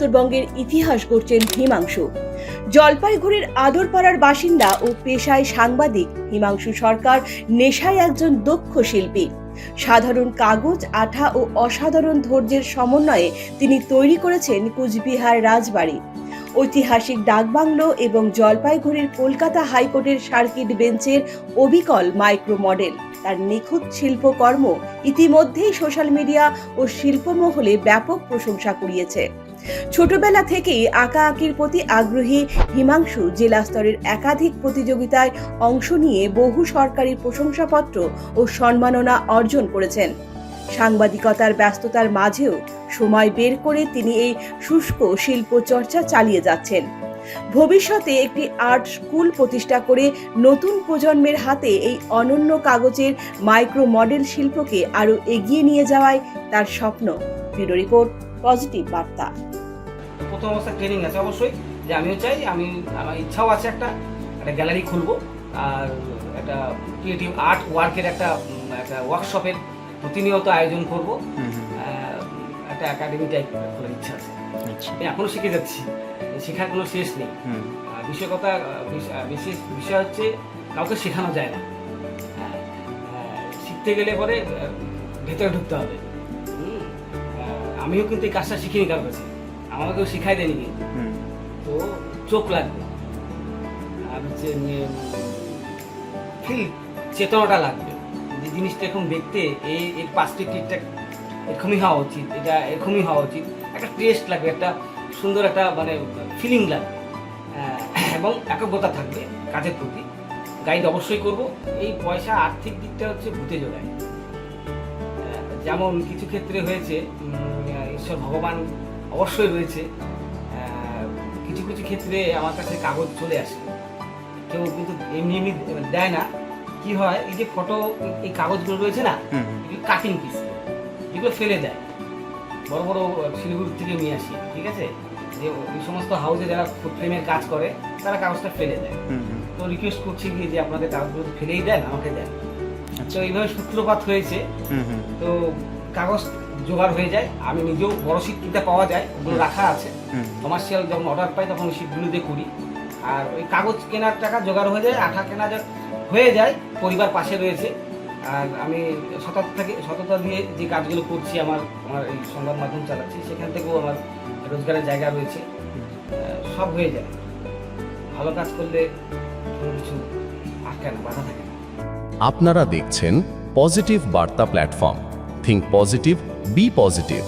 উত্তরবঙ্গের ইতিহাস গড়ছেন হিমাংশু। জলপাইগুড়ির আদরপাড়ার বাসিন্দা ও পেশায় সাংবাদিক হিমাংশু সরকার নেশায় একজন দক্ষ শিল্পী। সাধারণ কাগজ, আঠা ও অসাধারণ ধৈর্যের সমন্বয়ে তিনি তৈরি করেছেন কুচবিহার রাজবাড়ি, ঐতিহাসিক ডাকবাংলো এবং জলপাইগুড়ির কলকাতা হাইকোর্টের সার্কিট বেঞ্চের অবিকল মাইক্রো মডেল। তার নিখুঁত শিল্পকর্ম ইতিমধ্যেই সোশ্যাল মিডিয়া ও শিল্পমহলে ব্যাপক প্রশংসা কুড়িয়েছে। ছোটবেলা থেকেই আঁকাআঁকির প্রতি আগ্রহী হিমাংশু জেলা স্তরের একাধিক প্রতিযোগিতায় অংশ নিয়ে বহু সরকারি প্রশংসাপত্র ও সম্মাননা অর্জন করেছেন। সাংবাদিকতার ব্যস্ততার মাঝেও সময় বের করে তিনি এই শুষ্ক শিল্প চর্চা চালিয়ে যাচ্ছেন। ভবিষ্যতে একটি আর্ট স্কুল প্রতিষ্ঠা করে নতুন প্রজন্মের হাতে এই অনন্য কাগজের মাইক্রো মডেল শিল্পকে আরও এগিয়ে নিয়ে যাওয়াই তার স্বপ্ন। ব্যুরো রিপোর্ট, পজিটিভ বার্তা। প্রথম অবস্থা ট্রেনিং আছে অবশ্যই, যে আমিও চাই, আমার ইচ্ছাও আছে একটা গ্যালারি খুলবো আর একটা ক্রিয়েটিভ আর্ট ওয়ার্কের একটা ওয়ার্কশপের প্রতিনিয়ত আয়োজন করব। একটা একাডেমি টাইপ করার ইচ্ছা আছে। এখনো শিখে যাচ্ছি, শেখার কোনো শেষ নেই। বিশেষ বিষয় হচ্ছে কাউকে শেখানো যায় না, শিখতে গেলে পরে ভেতরে ঢুকতে হবে। আমিও কিন্তু এই কাজটা শিখিনি কারোর কাছে, আমাকে কেউ শিখাই দেয়নি, কিন্তু তো চোখ লাগবে আর হচ্ছে ফিল চেতনাটা লাগবে যে জিনিসটা এখন দেখতে এর পার্সপেক্টিভটা এরকমই হওয়া উচিত, এটা এরকমই হওয়া উচিত, একটা টেস্ট লাগবে, একটা সুন্দর একটা ফিলিং লাগবে এবং একগ্রতা থাকবে কাজের প্রতি। গাইড অবশ্যই করব। এই পয়সা আর্থিক দিকটা হচ্ছে ভূতে জোগায়। যেমন কিছু ক্ষেত্রে হয়েছে ঈশ্বর ভগবান অবশ্যই রয়েছে, কিছু কিছু ক্ষেত্রে আমার কাছে কাগজ চলে আসে, কেউ কিন্তু এমনি এমনি দেয় না। কি হয়, এই যে ফটো এই কাগজগুলো রয়েছে না, কাটিং পিস, এগুলো ফেলে দেয়। বড় বড় শিলিগুড়ি থেকে নিয়ে আসি, ঠিক আছে, যে এই সমস্ত হাউসে যারা ফ্রেমের কাজ করে তারা কাগজটা ফেলে দেয়। তো রিকোয়েস্ট করছি কি যে আপনাদের কাগজগুলো ফেলেই দেন, আমাকে দেন। তো এইভাবে সূত্রপাত হয়েছে। তো কাগজ জোগাড় হয়ে যায়, আমি নিজেও বড় শীট কিনতে পাওয়া যায়, ওগুলো রাখা আছে। কমার্শিয়াল যখন অর্ডার পাই তখন ওই শীটগুলোতে করি। আর ওই কাগজ কেনার টাকা জোগাড় হয়ে যায়, আঠা কেনা হয়ে যায়। পরিবার পাশে রয়েছে, আর আমি সততা দিয়ে যে কাজগুলো করছি, আমার এই সংবাদ মাধ্যম চালাচ্ছি, সেখান থেকেও আমার রোজগারের জায়গা রয়েছে। সব হয়ে যায়, ভালো কাজ করলে কোনো কিছু আটকায় না, বাধা থাকে না। আপনারা দেখছেন positive Barta platform. Think positive, be positive.